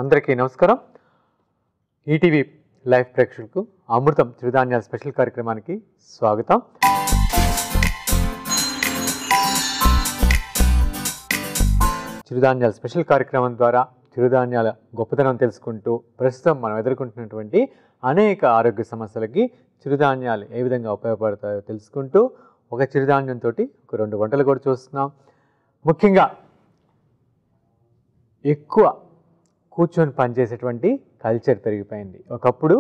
అందరికీ నమస్కారం. ETV live ప్రేక్షకులకు అమృతం చిరుధాన్యాల స్పెషల్ కార్యక్రమానికి స్వాగతం. చిరుధాన్యాల స్పెషల్ కార్యక్రమం ద్వారా చిరుధాన్యాల గొప్పతనం తెలుసుకుంటూ ప్రస్తుతం మనం ఎదుర్కొంటున్నటువంటి అనేక ఆరోగ్య సమస్యలకి చిరుధాన్యాలు ఏ విధంగా ఉపయోగపడతాయో తెలుసుకుంటూ ఒక చిరుధాన్యంతో ఒక 2 వంటలు కూడా చూస్తున్నాం. ముఖ్యంగా ఎక్కువ కూర్చొని పనిచేసేటువంటి కల్చర్ పెరిగిపోయింది. ఒకప్పుడు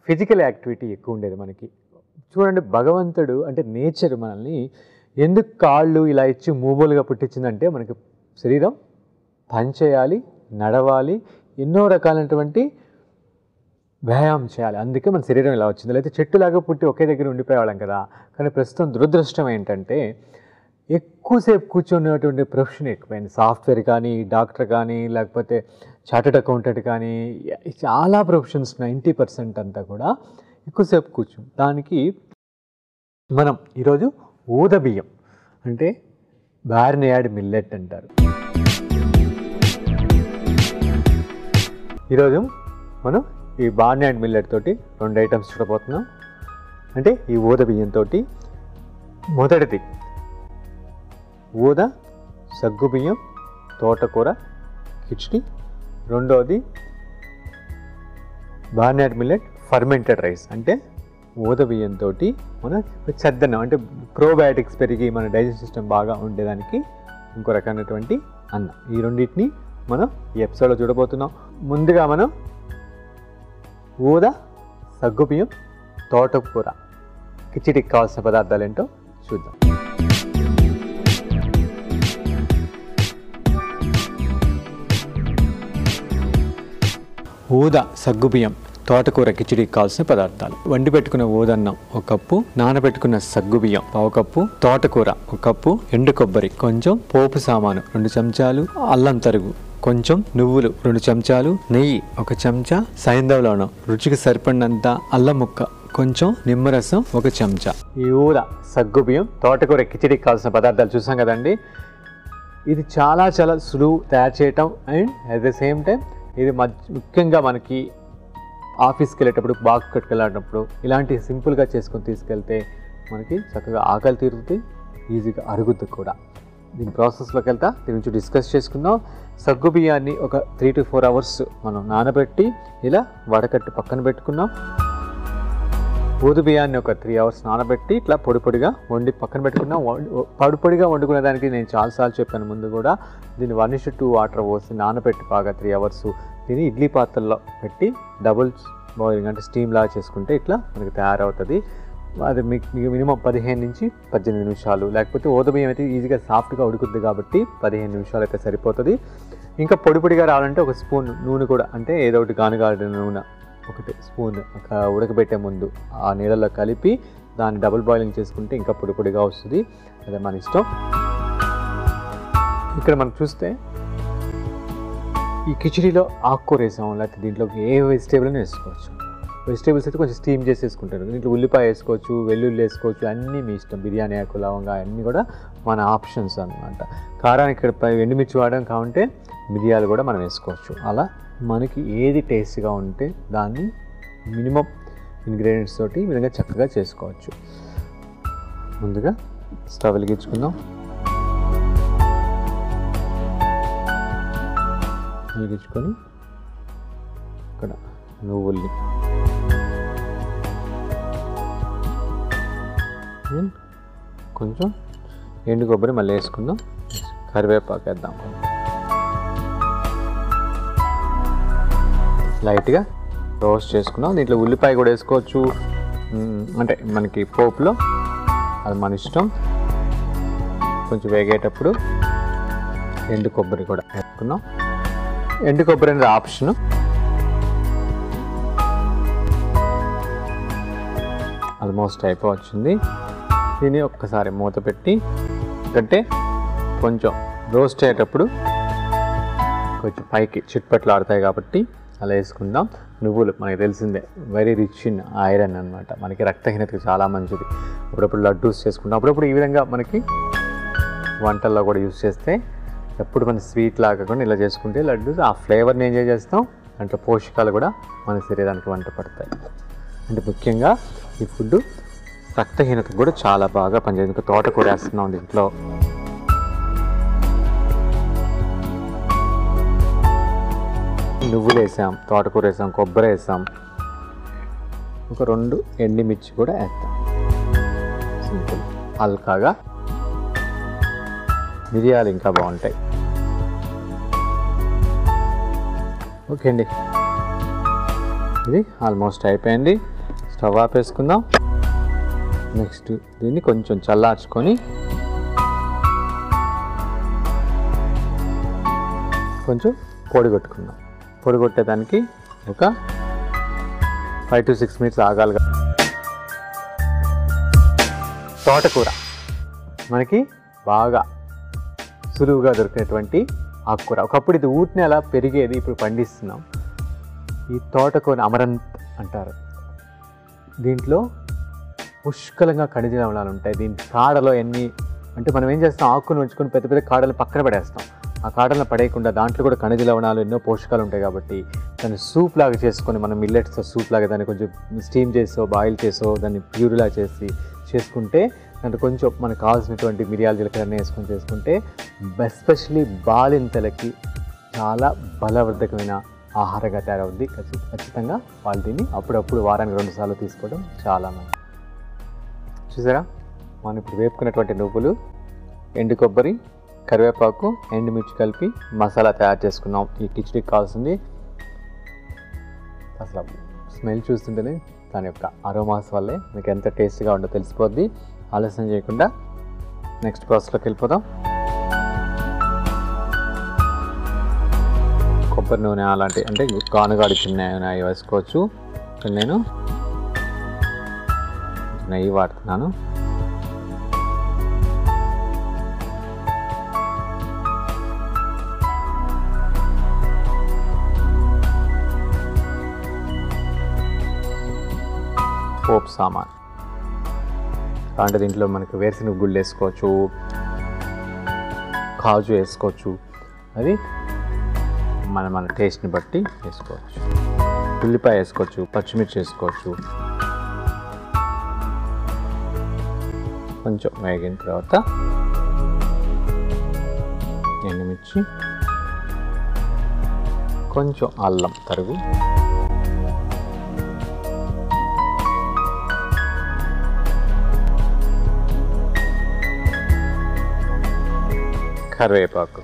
ఫిజికల్ యాక్టివిటీ ఎక్కువ ఉండేది మనకి. చూడండి, భగవంతుడు అంటే నేచర్ మనల్ని ఎందుకు కాళ్ళు ఇలా ఇచ్చి మూబోలుగా పుట్టించిందంటే మనకి శరీరం పని చేయాలి, నడవాలి, ఎన్నో రకాలైనటువంటి వ్యాయామం చేయాలి. అందుకే మన శరీరం ఇలా వచ్చింది. లేకపోతే చెట్టులాగా పుట్టి ఒకే దగ్గర ఉండిపోయేవాళ్ళం కదా. కానీ ప్రస్తుతం దురదృష్టం ఏంటంటే ఎక్కువసేపు కూర్చున్నటువంటి ప్రొఫెషన్ ఎక్కువైంది. సాఫ్ట్వేర్ కానీ, డాక్టర్ కానీ, లేకపోతే చార్టెడ్ అకౌంటెంట్ కానీ, చాలా ప్రొఫెషన్స్ 90% అంతా కూడా ఎక్కువసేపు కూర్చుని. దానికి మనం ఈరోజు ఊద బియ్యం అంటే బార్నియార్డ్ మిల్లెట్ అంటారు. ఈరోజు మనం ఈ బార్నియార్డ్ మిల్లెట్ తోటి 2 ఐటమ్స్ చూడబోతున్నాం. అంటే ఈ ఊద బియ్యంతో మొదటిది ఊద సగ్గుబియ్యం తోటకూర కిచిడి, రెండోది బార్నియార్డ్ మిల్లెట్ ఫర్మెంటెడ్ రైస్ అంటే ఊద బియ్యంతో మన చద్దన్నం అంటే ప్రోబయాటిక్స్ పెరిగి మన డైజెషన్ సిస్టమ్ బాగా ఉండేదానికి ఇంకో రకమైనటువంటి అన్నం. ఈ రెండింటిని మనం ఈ ఎపిసోడ్లో చూడబోతున్నాం. ముందుగా మనం ఊద సగ్గుబియ్యం తోటకూర కిచిడికి కావాల్సిన పదార్థాలు ఏంటో చూద్దాం. ఊద సగ్గుబియ్యం తోటకూర కిచిడికి కావాల్సిన పదార్థాలు: వండి పెట్టుకున్న ఊదన్నం 1 కప్పు, నానబెట్టుకున్న సగ్గుబియ్యం 1/2 కప్పు, తోటకూర 1 కప్పు, ఎండు కొబ్బరి కొంచెం, పోపు సామాను 2 చెంచాలు, అల్లం తరుగు కొంచెం, నువ్వులు 2 చెంచాలు, నెయ్యి 1 చెంచా, సైంధవ లవణం రుచికి సరిపడినంత, అల్లం ముక్క కొంచెం, నిమ్మరసం 1 చెంచా. ఈ ఊద సగ్గుబియ్యం తోటకూర కిచిడికి కావాల్సిన పదార్థాలు చూసాం కదండి. ఇది చాలా సులువు తయారు చేయటం. And at the same time ఇది ముఖ్యంగా మనకి ఆఫీస్కి వెళ్ళేటప్పుడు, బాక్స్ కట్టుకెళ్ళేటప్పుడు ఇలాంటి సింపుల్గా చేసుకొని తీసుకెళ్తే మనకి చక్కగా ఆకలి తీరుతుంది, ఈజీగా అరుగుద్ది కూడా. దీని ప్రాసెస్లోకి వెళ్తా దీని నుంచి డిస్కస్ చేసుకుందాం. సగ్గు బియ్యాన్ని ఒక 3 to 4 hours మనం నానబెట్టి ఇలా వడకట్టి పక్కన పెట్టుకున్నాం. ఊదు బియ్యాన్ని ఒక 3 hours నానబెట్టి ఇట్లా పొడిగా వండి పక్కన పెట్టుకున్నాం. పొడిగా వండుకునే దానికి నేను చాలాసార్లు చెప్పాను ముందు కూడా. దీన్ని 1:2 వాటర్ పోసి నానబెట్టి బాగా 3 hours దీన్ని ఇడ్లీ పాత్రలో పెట్టి డబుల్ బాయిలింగ్ అంటే స్టీమ్ లాగా చేసుకుంటే ఇట్లా మనకి తయారవుతుంది. అది మీకు మినిమం 15 నుంచి 18 నిమిషాలు, లేకపోతే ఊద బియ్యం అయితే ఈజీగా సాఫ్ట్గా ఉడుకుద్ది కాబట్టి 15 నిమిషాలు అయితే సరిపోతుంది. ఇంకా పొడిగా రావాలంటే 1 స్పూన్ నూనె కూడా, అంటే ఏదో ఒకటి గానుగాడిన నూనె 1 స్పూన్ ఉడకబెట్టే ముందు ఆ నీళ్ళలో కలిపి దాన్ని డబుల్ బాయిలింగ్ చేసుకుంటే ఇంకా పొడిగా వస్తుంది. అదే మన ఇష్టం. ఇక్కడ మనం చూస్తే ఈ కిచిడిలో ఆకుకూర వేసాము, లేకపోతే దీంట్లోకి ఏ వెజిటేబుల్ అయినా వేసుకోవచ్చు. వెజిటేబుల్స్ అయితే కొంచెం స్టీమ్ చేసి వేసుకుంటారు. దీంట్లో ఉల్లిపాయ వేసుకోవచ్చు, వెల్లుల్లి వేసుకోవచ్చు, అన్నీ మీ ఇష్టం. బిర్యానీ ఆకు, లవంగా అన్నీ కూడా మన ఆప్షన్స్ అన్నమాట. కారానికి ఇక్కడ ఎండుమిర్చి వాడడం కావంటే మిరియాలు కూడా మనం వేసుకోవచ్చు. అలా మనకి ఏది టేస్ట్గా ఉంటే దాన్ని మినిమం ఇంగ్రీడియంట్స్ తోటి ఈ విధంగా చక్కగా చేసుకోవచ్చు. ముందుగా స్టవ్ వెలిగించుకుందాం. వెలిగించుకొని ఇక్కడ నువ్వుల్ని కొంచెం ఎండు కొబ్బరి మళ్ళీ వేసుకుందాం. కరివేపాకు వేద్దాం. లైట్గా రోస్ట్ చేసుకున్నాం. దీంట్లో ఉల్లిపాయ కూడా వేసుకోవచ్చు, అంటే మనకి పోపులో, అది మన ఇష్టం. కొంచెం వేగేటప్పుడు ఎండు కొబ్బరి కూడా వేసుకున్నాం. ఎండు కొబ్బరి అనేది ఆప్షన్. ఆల్మోస్ట్ అయిపోవచ్చింది. దీన్ని ఒక్కసారి మూత పెట్టి, అంటే కొంచెం రోస్ట్ అయ్యేటప్పుడు కొంచెం పైకి చిట్పట్లు ఆడతాయి కాబట్టి అలా వేసుకుందాం. నువ్వులు మనకి తెలిసిందే, వెరీ రిచ్ ఇన్ ఐరన్ అనమాట. మనకి రక్తహీనతకి చాలా మంచిది. అప్పుడప్పుడు లడ్డూస్ చేసుకుంటాం. అప్పుడప్పుడు ఈ విధంగా మనకి వంటల్లో కూడా యూస్ చేస్తే, ఎప్పుడు మన స్వీట్ లాగా కాకుండా ఇలా చేసుకుంటే లడ్డూస్ ఆ ఫ్లేవర్ని ఎంజాయ్ చేస్తాం, అంటే పోషకాలు కూడా మన శరీరానికి వంట పడతాయి. అంటే ముఖ్యంగా ఈ ఫుడ్ రక్తహీనతకు కూడా చాలా బాగా పనిచేస్తుంది. ఇంకా తోటకూర వేస్తున్నాం దీంట్లో. నువ్వులు వేసాం, తోటకూర వేసాం, కొబ్బరి వేసాం, ఒక 2 ఎండుమిర్చి కూడా వేస్తాం. సింపుల్. హల్కాగా మిరియాలు ఇంకా బాగుంటాయి. ఓకే అండి, ఇది ఆల్మోస్ట్ అయిపోయింది. స్టవ్ ఆపేసుకుందాం. నెక్స్ట్ దీన్ని కొంచెం చల్లార్చుకొని కొంచెం పొడి కొట్టుకుందాం. పొడి కొట్టేదానికి ఒక 5 to 6 minutes ఆగాలి. తోటకూర మనకి బాగా సులువుగా దొరికేటువంటి ఆకుకూర. ఒకప్పుడు ఇది ఊటిని అలా పెరిగేది, ఇప్పుడు పండిస్తున్నాం. ఈ తోటకూర అమరంత్ అంటారు. దీంట్లో పుష్కలంగా ఖనిజ లవణాలు ఉంటాయి. దీని కాడలో ఎన్ని అంటే మనం ఏం చేస్తాం, ఆకును ఉంచుకొని పెద్ద పెద్ద కాడలను పక్కన పడేస్తాం. ఆ కాడలను పడేయకుండా దాంట్లో కూడా ఖనిజ లవణాలు ఎన్నో పోషకాలు ఉంటాయి. కాబట్టి దాన్ని సూప్ లాగా చేసుకొని, మనం మిల్లెట్స్తో సూప్ లాగా దాన్ని కొంచెం స్టీమ్ చేసో బాయిల్ చేసో దాన్ని ప్యూరిలా చేసుకుంటే దాంట్లో కొంచెం మనకు కావాల్సినటువంటి మిరియాలు జీలకర్ర వేసుకొని చేసుకుంటే ఎస్పెషలీ బాలింతలకి చాలా బలవర్ధకమైన ఆహారంగా తయారవుద్ది. ఖచ్చితంగా వాళ్ళు దీన్ని అప్పుడప్పుడు వారానికి 2 సార్లు తీసుకోవడం చాలా మంది. చూసారా, మనం ఇప్పుడు వేపుకున్నటువంటి నువ్వులు, ఎండు కొబ్బరి, కరివేపాకు, ఎండుమిర్చి కలిపి మసాలా తయారు చేసుకున్నాం. ఈ కిచిడీకి కావాల్సింది అసలు స్మెల్ చూస్తుంటేనే దాని యొక్క అరోమాస్ వల్లే మీకు ఎంత టేస్ట్గా ఉందో తెలిసిపోద్ది. ఆలస్యం చేయకుండా నెక్స్ట్ ప్రాసెస్లోకి వెళ్ళిపోదాం. కొబ్బరి నూనె అలాంటి అంటే గానుగాడి చిన్న వేసుకోవచ్చు. ఇక్కడ నేను నెయ్యి వాడుతున్నాను. పోపు సామాన్ అంటే దీంట్లో మనకి వేరుశనగ గుళ్ళు వేసుకోవచ్చు, కాజు వేసుకోవచ్చు. అది మన టేస్ట్ని బట్టి వేసుకోవచ్చు. ఉల్లిపాయ వేసుకోవచ్చు, పచ్చిమిర్చి వేసుకోవచ్చు. కొంచెం వేగిన తర్వాత ఎండుమిర్చి, కొంచెం అల్లం తరుగు, కరివేపాకు,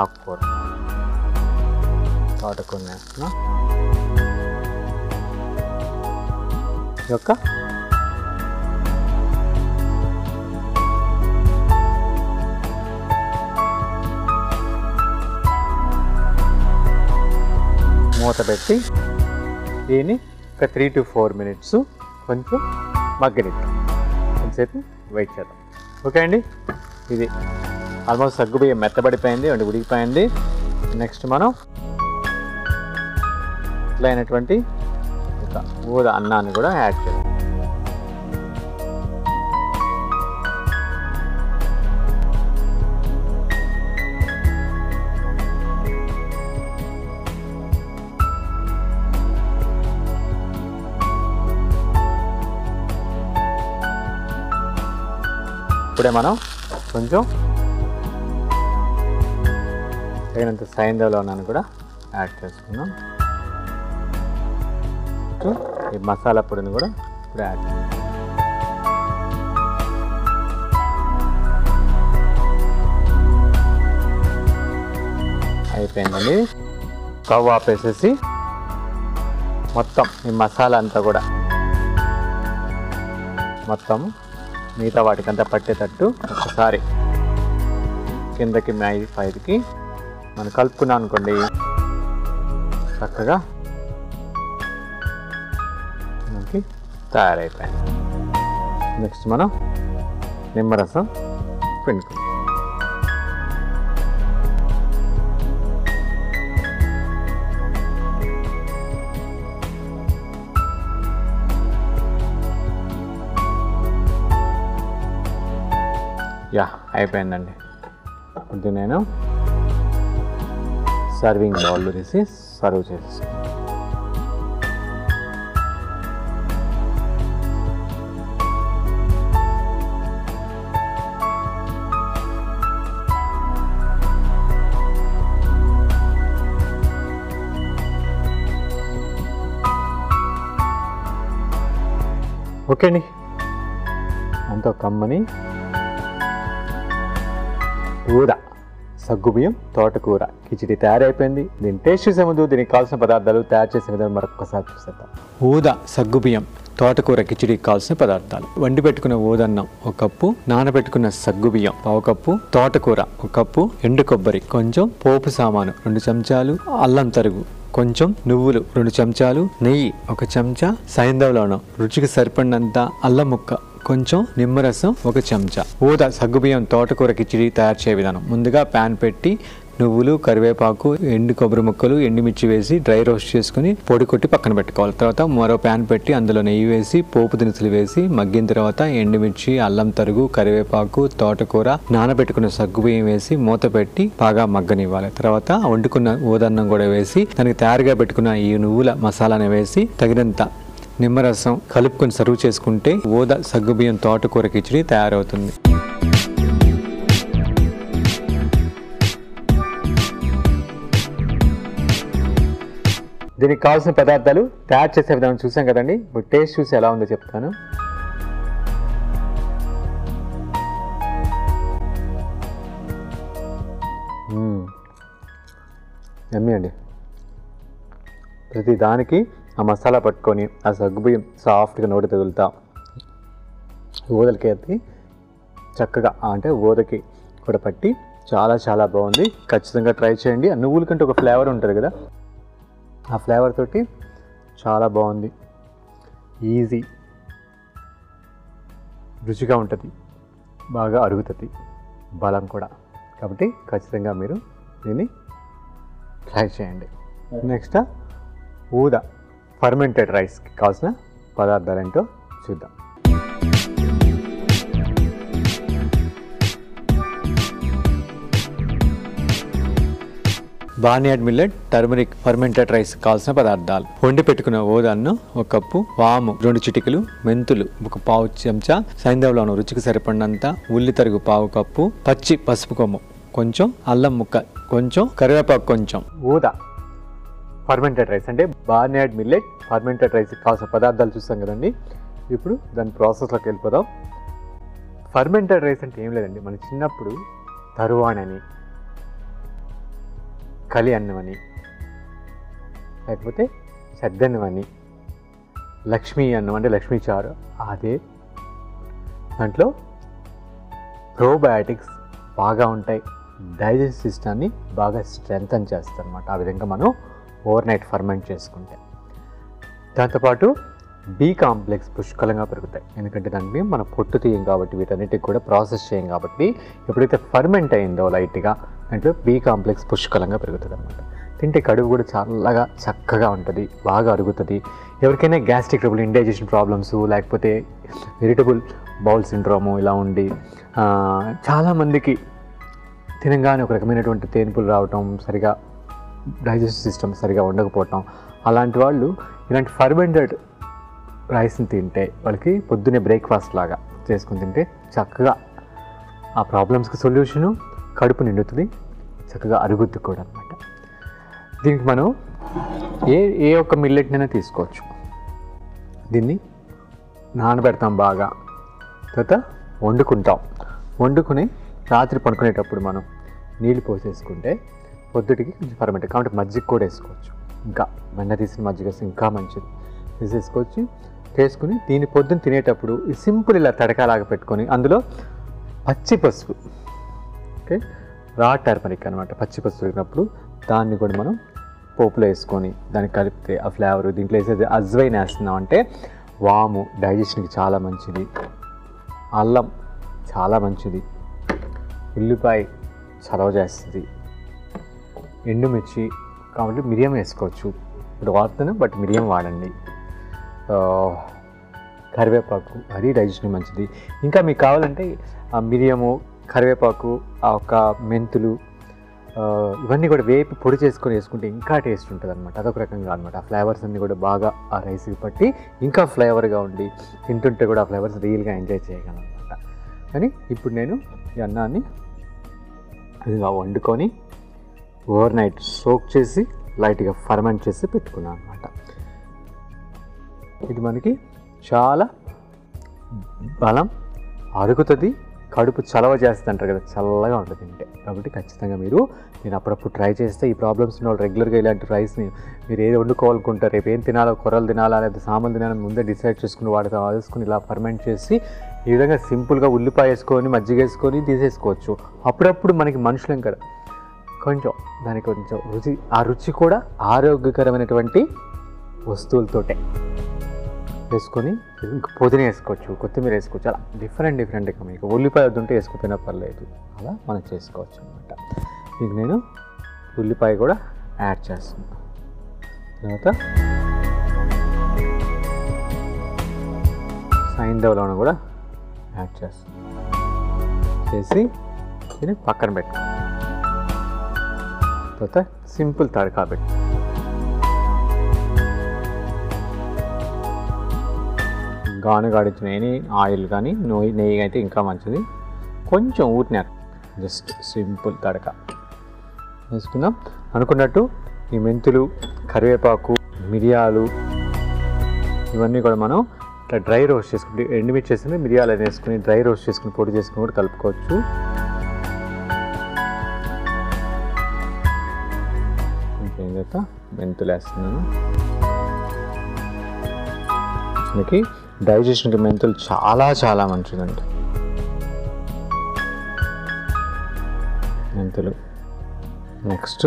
ఆకుకూర, తోటకూర వేస్తున్నా. యొక్క మూత పెట్టి దీన్ని ఒక 3 to 4 minutes కొంచెం మగ్గనిద్దాం. కొంచెంసేపు వెయిట్ చేద్దాం. ఓకే అండి, ఇది ఆల్మోస్ట్ సగ్గుబియ్యం మెత్తబడిపోయింది అంటే ఉడికిపోయింది. నెక్స్ట్ మనం ఇట్లా అయినటువంటి ఒక ఊద అన్నాన్ని కూడా యాడ్ చేద్దాం. ఇప్పుడే మనం కొంచెం తగినంత సైంధవ లవణాన్ని కూడా యాడ్ చేసుకున్నాం. ఈ మసాలా పొడిని కూడా ఇప్పుడు యాడ్ చేస్తాం. అయిపోయిందండి. స్టవ్ ఆపేసేసి మొత్తం ఈ మసాలా అంతా కూడా మొత్తం మిగతా వాటికంతా పట్టేటట్టు ఒకసారి కిందకి పైకి మనం కలుపుకున్నాం అనుకోండి, చక్కగా మనకి తయారైపోయింది. నెక్స్ట్ మనం నిమ్మరసం పిండుకుందాం. అయిపోయిందండి. ఇది నేను సర్వింగ్ బౌల్లో తీసి సర్వ్ చేసేస్తాను. ఓకే అండి, అంత కమ్మని ఊద సగ్గుబియ్యం తోటకూర కిచిడి తయారైపోయింది. దీన్ని టేస్ట్ చేసే ముందు దీనికి కావాల్సిన పదార్థాలు తయారు చేసే విధానం మరొకసారి చూసేద్దాం. ఊద సగ్గుబియ్యం తోటకూర కిచిడికి కావాల్సిన పదార్థాలు: వండి పెట్టుకున్న ఊదన్నం 1 కప్పు, నానబెట్టుకున్న సగ్గుబియ్యం 1/2 కప్పు, తోటకూర 1 కప్పు, ఎండు కొబ్బరి కొంచెం, పోపు సామాను 2 చెంచాలు, అల్లం తరుగు కొంచెం, నువ్వులు 2 చెంచాలు, నెయ్యి 1 చెంచా, సైంధవ లవణం రుచికి సరిపడినంత, అల్లం ముక్క కొంచెం, నిమ్మరసం 1 చెంచా. ఊద సగ్గుబియ్యం తోటకూర కిచిడి తయారు చేయ విధానం: ముందుగా ప్యాన్ పెట్టి నువ్వులు, కరివేపాకు, ఎండు కొబ్బరి ముక్కలు, ఎండుమిర్చి వేసి డ్రై రోస్ట్ చేసుకుని పొడి కొట్టి పక్కన పెట్టుకోవాలి. తర్వాత మరో ప్యాన్ పెట్టి అందులో నెయ్యి వేసి పోపు దినుసులు వేసి మగ్గిన తర్వాత ఎండుమిర్చి, అల్లం తరుగు, కరివేపాకు, తోటకూర, నానబెట్టుకున్న సగ్గుబియ్యం వేసి మూత పెట్టి బాగా మగ్గనివ్వాలి. తర్వాత వండుకున్న ఊదన్నం కూడా వేసి దానికి తయారుగా పెట్టుకున్న ఈ నువ్వుల మసాలాను వేసి తగినంత నిమ్మరసం కలుపుకొని సర్వ్ చేసుకుంటే ఊద సగ్గుబియ్యం తోటకూర కిచిడి తయారవుతుంది. దీనికి కావాల్సిన పదార్థాలు తయారు చేసే విధానం చూసాం కదండి. ఇప్పుడు టేస్ట్ చూసి ఎలా ఉందో చెప్తాను. యమ్మీ అండి. ప్రతి దానికి ఆ మసాలా పట్టుకొని ఆ సగ్గుబియ్యం సాఫ్ట్గా నోటి తగులుతా ఊదలకి ఎత్తి చక్కగా అంటే ఊదకి కూడా పట్టి చాలా చాలా బాగుంది. ఖచ్చితంగా ట్రై చేయండి. ఆ నువ్వుల కంటే ఒక ఫ్లేవర్ ఉంటుంది కదా, ఆ ఫ్లేవర్ తోటి చాలా బాగుంది. ఈజీ, రుచిగా ఉంటుంది, బాగా అరుగుతుంది, బలం కూడా. కాబట్టి ఖచ్చితంగా మీరు దీన్ని ట్రై చేయండి. నెక్స్ట్ ఊద ఫర్మెంటెడ్ రైస్కి కావాల్సిన పదార్థాలు ఏంటో చూద్దాం. Barnyard millet turmeric fermented rice కావాల్సిన పదార్థాలు: వండి పెట్టుకున్న ఊదన్నం 1 కప్పు, వాము 2 చిటికలు, మెంతులు 1 పావు చెంచా, సైంధవ లవణం రుచికి సరిపడినంత, ఉల్లి తరుగు 1/2 కప్పు, పచ్చి పసుపు కొమ్ము కొంచెం, అల్లం ముక్క కొంచెం, కరివేపాకు కొంచెం. ఊద ఫర్మెంటెడ్ రైస్ అంటే బార్నియార్డ్ మిల్లెట్ ఫర్మెంటెడ్ రైస్ కావాల్సిన పదార్థాలు చూస్తాం కదండి. ఇప్పుడు దాని ప్రాసెస్లోకి వెళ్ళిపోదాం. ఫర్మెంటెడ్ రైస్ అంటే ఏం లేదండి, మన చిన్నప్పుడు తరువాణని, కలి అన్నమని, లేకపోతే సద్దన్నమని, లక్ష్మీ అన్నం అంటే లక్ష్మీ చారు, అదే దాంట్లో ప్రోబయాటిక్స్ బాగా ఉంటాయి, డైజెస్ట్ సిస్టమ్ని బాగా స్ట్రెంథన్ చేస్తారు అన్నమాట. ఆ విధంగా మనం ఓవర్ నైట్ ఫర్మెంట్ చేసుకుంటే. దాంతోపాటు బి కాంప్లెక్స్ పుష్కలంగా పెరుగుతాయి, ఎందుకంటే దాన్ని మనం పొట్టు తీయం కాబట్టి, వీటన్నిటికి కూడా ప్రాసెస్ చేయం కాబట్టి. ఎప్పుడైతే ఫర్మెంట్ అయిందో లైట్గా దాంట్లో బి కాంప్లెక్స్ పుష్కలంగా పెరుగుతుంది అనమాట. తింటే కడుపు కూడా చాలా చక్కగా ఉంటుంది, బాగా అరుగుతుంది. ఎవరికైనా గ్యాస్ట్రిక్ ట్రబుల్, ఇండైజెషన్ ప్రాబ్లమ్స్, లేకపోతే ఇరిటబుల్ బౌల్ సిండ్రోము ఇలా ఉండి చాలామందికి తినగానే ఒక రకమైనటువంటి తేన్పులు రావటం, సరిగా డైజెస్టివ్ సిస్టమ్ సరిగా ఉండకపోవటం, అలాంటి వాళ్ళు ఇలాంటి ఫర్మెంటెడ్ రైస్ని తింటే వాళ్ళకి పొద్దున్నే బ్రేక్ఫాస్ట్ లాగా చేసుకుని తింటే చక్కగా ఆ ప్రాబ్లమ్స్కి సొల్యూషను, కడుపు నిండుతుంది, చక్కగా అరుగుద్ది కూడా అనమాట. దీనికి మనం ఏ ఒక్క మిల్లెట్నైనా తీసుకోవచ్చు. దీన్ని నానబెడతాం బాగా, తర్వాత వండుకుని రాత్రి పడుకునేటప్పుడు మనం నీళ్ళు పోసేసుకుంటే పొద్దుటికి కొంచెం ఫర్మెంట్. కాబట్టి మజ్జిగ కూడా వేసుకోవచ్చు, ఇంకా వెన్న తీసిన మజ్జిగ వేస్తే ఇంకా మంచిది, తీసేసుకోవచ్చు. వేసుకుని దీన్ని పొద్దున్న తినేటప్పుడు సింపుల్ ఇలా తడకాలాగా పెట్టుకొని అందులో పచ్చి పసుపు, ఓకే, రా టర్మరిక్ అనమాట, పచ్చి పసుపు దొరికినప్పుడు దాన్ని కూడా మనం పోపులో వేసుకొని దాన్ని కలిపితే ఆ ఫ్లేవర్. దీంట్లో వేసేది అజ్వైన్ వేస్తున్నాం అంటే వాము డైజెషన్కి చాలా మంచిది, అల్లం చాలా మంచిది, ఉల్లిపాయ చలవ చేస్తుంది, ఎండుమిర్చి కాబట్టి మిరియం వేసుకోవచ్చు. ఇప్పుడు వాడుతున్నాను బట్ మిరియం వాడండి. కరివేపాకు అది డైజెషన్ మంచిది. ఇంకా మీకు కావాలంటే ఆ మిరియము, కరివేపాకు, ఒక మెంతులు, ఇవన్నీ కూడా వేపి పొడి చేసుకొని వేసుకుంటే ఇంకా టేస్ట్ ఉంటుంది అనమాట. అదొక రకంగా అనమాట. ఆ ఫ్లేవర్స్ అన్నీ కూడా బాగా ఆ రైస్కి పట్టి ఇంకా ఫ్లేవర్గా ఉండి తింటుంటే కూడా ఆ ఫ్లేవర్స్ రియల్గా ఎంజాయ్ చేయగలను అనమాట. కానీ ఇప్పుడు నేను ఈ అన్నాన్ని ఇదిగా వండుకొని ఓవర్ నైట్ సోక్ చేసి లైట్గా ఫర్మెంట్ చేసి పెట్టుకున్నాను అనమాట. ఇది మనకి చాలా బలం, అరుగుతుంది, కడుపు చలవ చేస్తుంది అంటారు కదా, చల్లగా ఉంటుంది తింటే. కాబట్టి ఖచ్చితంగా మీరు అప్పుడప్పుడు ట్రై చేస్తే ఈ ప్రాబ్లమ్స్ ఉన్న వాళ్ళు రెగ్యులర్గా ఇలాంటి రైస్ని మీరు ఏది వండుకోవాలనుకుంటారు, రేపు ఏం తినాలో, కూరలు తినాలా లేదా సామాన్లు తినాలని ముందే డిసైడ్ చేసుకుని వాటితో వేసుకుని ఇలా ఫర్మెంట్ చేసి ఈ విధంగా సింపుల్గా ఉల్లిపాయ వేసుకొని మజ్జిగ వేసుకొని తీసేసుకోవచ్చు. అప్పుడప్పుడు మనకి మనుషులం కదా, కొంచెం దానికి కొంచెం ఆ రుచి కూడా ఆరోగ్యకరమైనటువంటి వస్తువులతోటే వేసుకొని ఇంకా పుదీనా వేసుకోవచ్చు, కొత్తిమీర వేసుకోవచ్చు. అలా డిఫరెంట్గా మీకు ఉల్లిపాయ వద్దుంటే వేసుకుపోయినా పర్లేదు, అలా మనం చేసుకోవచ్చు అనమాట. మీకు నేను ఉల్లిపాయ కూడా యాడ్ చేస్తున్నాను. తర్వాత సైంధవ కూడా యాడ్ చేస్తున్నాను. చేసి దీన్ని పక్కన పెట్టు. తర్వాత సింపుల్ తడకా పెట్టు. గానుగాడించిన ఆయిల్ కానీ నెయ్యి అయితే ఇంకా మంచిది. కొంచెం ఊటిన జస్ట్ సింపుల్ తడక వేసుకుందాం. అనుకున్నట్టు ఈ మెంతులు, కరివేపాకు, మిరియాలు ఇవన్నీ కూడా మనం ఇట్లా డ్రై రోస్ట్ చేసుకుంటే, ఎండుమిర్చి వేసుకుని మిరియాలు అని వేసుకుని డ్రై రోస్ట్ చేసుకుని పొడి చేసుకుని కూడా కలుపుకోవచ్చు. ఇంకేం చేస్తా మెంతులు వేస్తున్నాను. మనకి డైజెషన్కి మెంతులు చాలా మంచిదండి. మెంతులు, నెక్స్ట్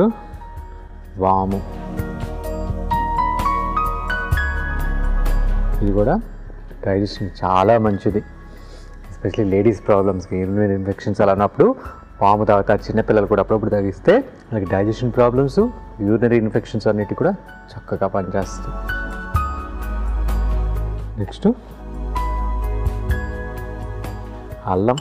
వాము, ఇది కూడా డైజెషన్ చాలా మంచిది. ఎస్పెషల్లీ లేడీస్ ప్రాబ్లమ్స్కి, యూరినరీ ఇన్ఫెక్షన్స్ అలా ఉన్నప్పుడు వాము తాగుతారు. చిన్నపిల్లలు కూడా అప్పుడప్పుడు తాగిస్తే మనకి డైజెషన్ ప్రాబ్లమ్స్, యూరినరీ ఇన్ఫెక్షన్స్ అన్నిటి కూడా చక్కగా పనిచేస్తుంది. నెక్స్ట్ అల్లం,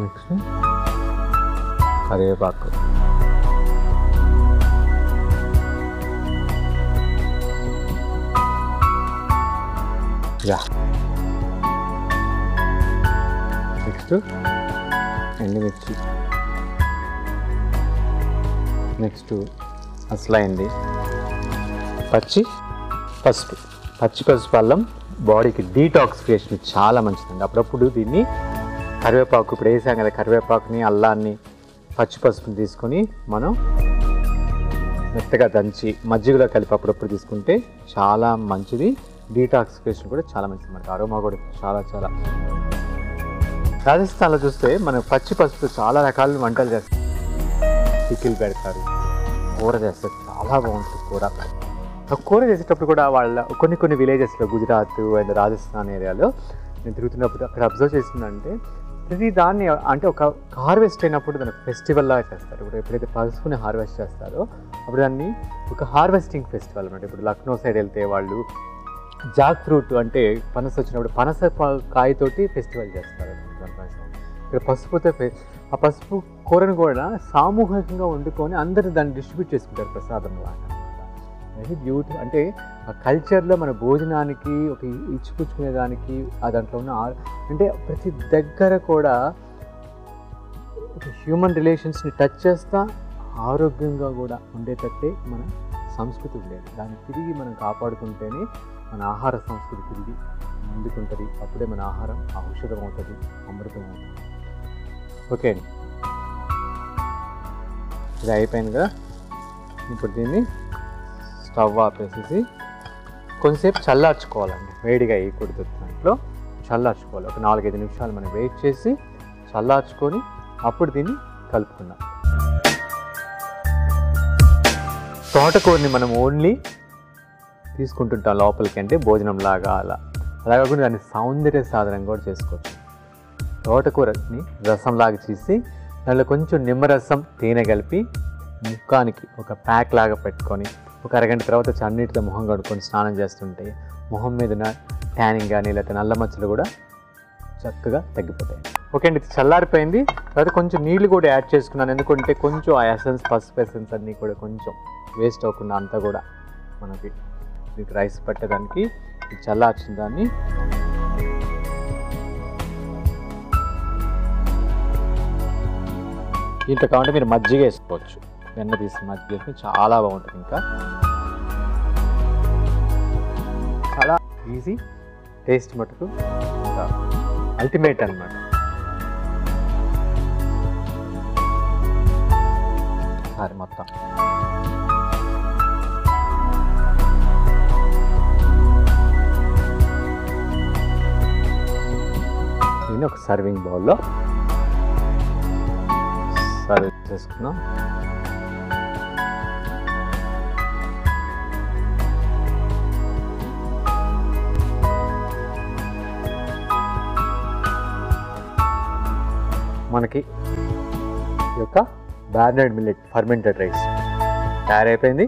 నెక్స్ట్ కరివేపాకు, నెక్స్ట్ ఎండుమిర్చి, నెక్స్ట్ అసలైంది పచ్చి పసుపు. అల్లం బాడీకి డీటాక్సిఫికేషన్ చాలా మంచిదండి. అప్పుడప్పుడు దీన్ని కరివేపాకు, ఇప్పుడు వేసాం కదా కరివేపాకుని, అల్లాన్ని, పసుపుని తీసుకొని మనం మెత్తగా దంచి మజ్జిగలో కలిపి అప్పుడప్పుడు తీసుకుంటే చాలా మంచిది. డీటాక్సిఫికేషన్ కూడా చాలా మంచిది. మనకి అరోమా కూడా చాలా రాజస్థాన్లో చూస్తే మనం పసుపు చాలా రకాల వంటలు చేస్తాం. పికిల్ పెడతారు, కూర చేస్తారు, చాలా బాగుంటుంది కూర చేసేటప్పుడు కూడా వాళ్ళ కొన్ని విలేజెస్లో, గుజరాత్ అండ్ రాజస్థాన్ ఏరియాలో నేను తిరుగుతున్నప్పుడు అక్కడ అబ్జర్వ్ చేసిందంటే ప్రతి దాన్ని అంటే ఒక హార్వెస్ట్ అయినప్పుడు దానికి ఫెస్టివల్ లాగా చేస్తారు. ఇప్పుడు ఎప్పుడైతే పసుపుని హార్వెస్ట్ చేస్తారో అప్పుడు దాన్ని ఒక హార్వెస్టింగ్ ఫెస్టివల్ అనమాట. ఇప్పుడు లక్నో సైడ్ వెళ్తే వాళ్ళు జాక్ ఫ్రూట్ అంటే పనస వచ్చినప్పుడు పనస కాయతోటి ఫెస్టివల్ చేస్తారు. ఇక్కడ పసుపుతో ఆ పసుపు కూరను కూడా సామూహికంగా వండుకొని అందరూ దాన్ని డిస్ట్రిబ్యూట్ చేసుకుంటారు ప్రసాదం లాగా. Very beautiful. అంటే ఆ కల్చర్లో మన భోజనానికి ఒక ఇచ్చిపుచ్చుకునే దానికి ఆ దాంట్లో ఉన్న అంటే ప్రతి దగ్గర కూడా హ్యూమన్ రిలేషన్స్ని టచ్ చేస్తా ఆరోగ్యంగా కూడా ఉండేటట్టే మన సంస్కృతి ఉండేది. దాన్ని తిరిగి మనం కాపాడుకుంటేనే మన ఆహార సంస్కృతి తిరిగి ముందుకుంటుంది. అప్పుడే మన ఆహారం ఔషధం అవుతుంది, అమృతం అవుతుంది. ఓకే అండి, ఇది అయిపోయింది కదా. ఇప్పుడు దీన్ని స్టవ్ ఆపేసేసి కొంచెంసేపు చల్లార్చుకోవాలండి. వేడిగా వేయకూడదు, దాంట్లో చల్లార్చుకోవాలి. ఒక 4-5 నిమిషాలు మనం వెయిట్ చేసి చల్లార్చుకొని అప్పుడు దీన్ని కలుపుకుందాం. తోటకూరని మనం ఓన్లీ తీసుకుంటుంటాం లోపలికి, అంటే భోజనం లాగా అలా కాకుండా దాన్ని సౌందర్య సాధనం కూడా చేసుకోవచ్చు. తోటకూరని రసంలాగా చేసి దాంట్లో కొంచెం నిమ్మరసం, తేనె కలిపి ముఖానికి ఒక ప్యాక్ లాగా పెట్టుకొని ఒక అరగంట తర్వాత చన్నీటితో మొహం కడుక్కొని స్నానం చేస్తుంటే మొహం మీద ట్యానింగ్ కానీ లేకపోతే నల్ల మచ్చలు కూడా చక్కగా తగ్గిపోతాయి. ఓకే అండి, ఇది చల్లారిపోయింది. తర్వాత కొంచెం నీళ్ళు కూడా యాడ్ చేసుకున్నాను, ఎందుకంటే కొంచెం ఆ ఎసెన్స్ పసుపు ఎసెన్స్ అన్నీ కూడా కొంచెం వేస్ట్ అవ్వకుండా అంతా కూడా మనకి మీకు రైస్ పట్టేదానికి చల్లార్చిన దాన్ని దీంట్లో కావాలంటే మీరు మజ్జిగ వేసుకోవచ్చు. వెన్న తీసి మజ్జిగ వేసుకుని చాలా బాగుంటుంది. ఇంకా చాలా ఈజీ, టేస్ట్ మటుకు ఇంకా అల్టిమేట్ అన్నమాట. సరే మొత్తం దీన్ని ఒక సర్వింగ్ బౌల్లో సర్వ్ చేసుకున్నాం. మనకి ఈ యొక్క బార్నర్డ్ మిల్లెట్ ఫర్మెంటెడ్ రైస్ తయారైపోయింది.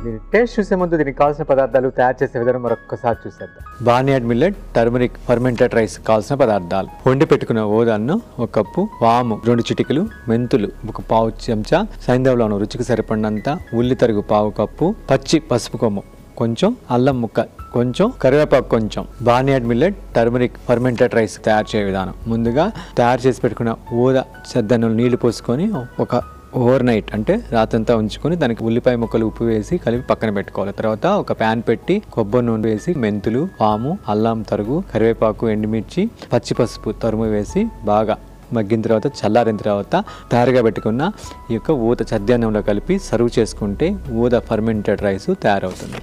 దీన్ని టేస్ట్ చూసే ముందు దీనికి కావాల్సిన పదార్థాలు తయారు చేసే విధానం మరొకసారి చూసేద్దాం. బార్నర్డ్ మిల్లెట్ టర్మరిక్ ఫర్మెంటెడ్ రైస్ కావాల్సిన పదార్థాలు: వండి పెట్టుకున్న ఓదన్నం 1 కప్పు, వాము 2 చిటికలు, మెంతులు 1 పావు చెంచా, సైంధవ రుచికి సరిపడినంత, ఉల్లి తరుగు 1/2 కప్పు, పచ్చి పసుపు కొమ్ము కొంచెం, అల్లం ముక్క కొంచెం, కరివేపాకు కొంచెం. బార్నర్డ్ మిల్లెట్ టర్మరిక్ ఫర్మెంటెడ్ రైస్ తయారు చేసే విధానం: ముందుగా తయారు చేసి పెట్టుకున్న ఊద చెద్దన్నం నీళ్లు పోసుకొని ఒక ఓవర్ నైట్ అంటే రాత్రంతా ఉంచుకొని దానికి ఉల్లిపాయ ముక్కలు ఉప్పు వేసి కలిపి పక్కన పెట్టుకోవాలి. తర్వాత ఒక ప్యాన్ పెట్టి కొబ్బరి నూనె వేసి మెంతులు, వాము, అల్లం తరుగు, కరివేపాకు, ఎండుమిర్చి, పచ్చి పసుపు తరుము వేసి బాగా మగ్గిన తర్వాత చల్లారిన తర్వాత తయారుగా పెట్టుకున్న ఈ యొక్క ఊద చద్దన్నంలో కలిపి సర్వ్ చేసుకుంటే ఊద ఫర్మెంటెడ్ రైస్ తయారవుతుంది.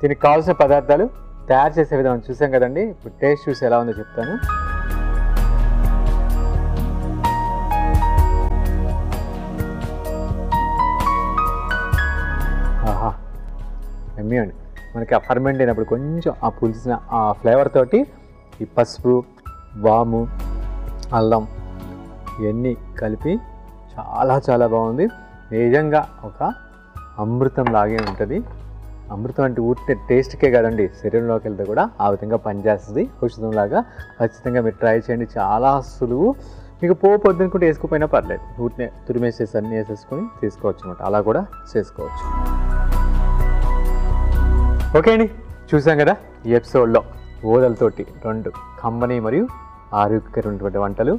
దీనికి కావాల్సిన పదార్థాలు తయారు చేసే విధానం చూసాం కదండి. ఇప్పుడు టేస్ట్ చూసి ఎలా ఉందో చెప్తాను. ఆహా, ఎమ్మీ అండి. మనకి ఆ ఫర్మెంట్ అయినప్పుడు కొంచెం ఆ పులిసిన ఆ ఫ్లేవర్ తోటి ఈ పసుపు, వాము, అల్లం ఇవన్నీ కలిపి చాలా చాలా బాగుంది. నిజంగా ఒక అమృతం లాగే ఉంటుంది. అమృతం అంటే ఊరికే టేస్ట్కే కదండి, శరీరంలోకి వెళ్తే కూడా ఆ విధంగా పనిచేస్తుంది ఔషధంలాగా. ఖచ్చితంగా మీరు ట్రై చేయండి, చాలా సులువు. మీకు పోపు వద్దనుకుంటే వేసుకోపోయినా పర్లేదు, ఊరినే తురిమేసేసి అన్నీ వేసేసుకొని తీసుకోవచ్చు అనమాట, అలా కూడా చేసుకోవచ్చు. ఓకే అండి, చూసాం కదా ఈ ఎపిసోడ్లో ఓదలతోటి 2 కమ్మని మరియు ఆరోగ్యకరమైనటువంటి వంటలు.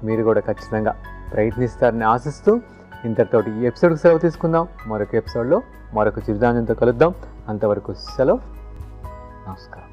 మీరు కూడా ఖచ్చితంగా ప్రయత్నిస్తారని ఆశిస్తూ ఇంతటితోటి ఈ ఎపిసోడ్కి సెలవు తీసుకుందాం. మరొక ఎపిసోడ్లో మరొక చిరుధాన్యంతో కలుద్దాం. అంతవరకు సెలవు, నమస్కారం.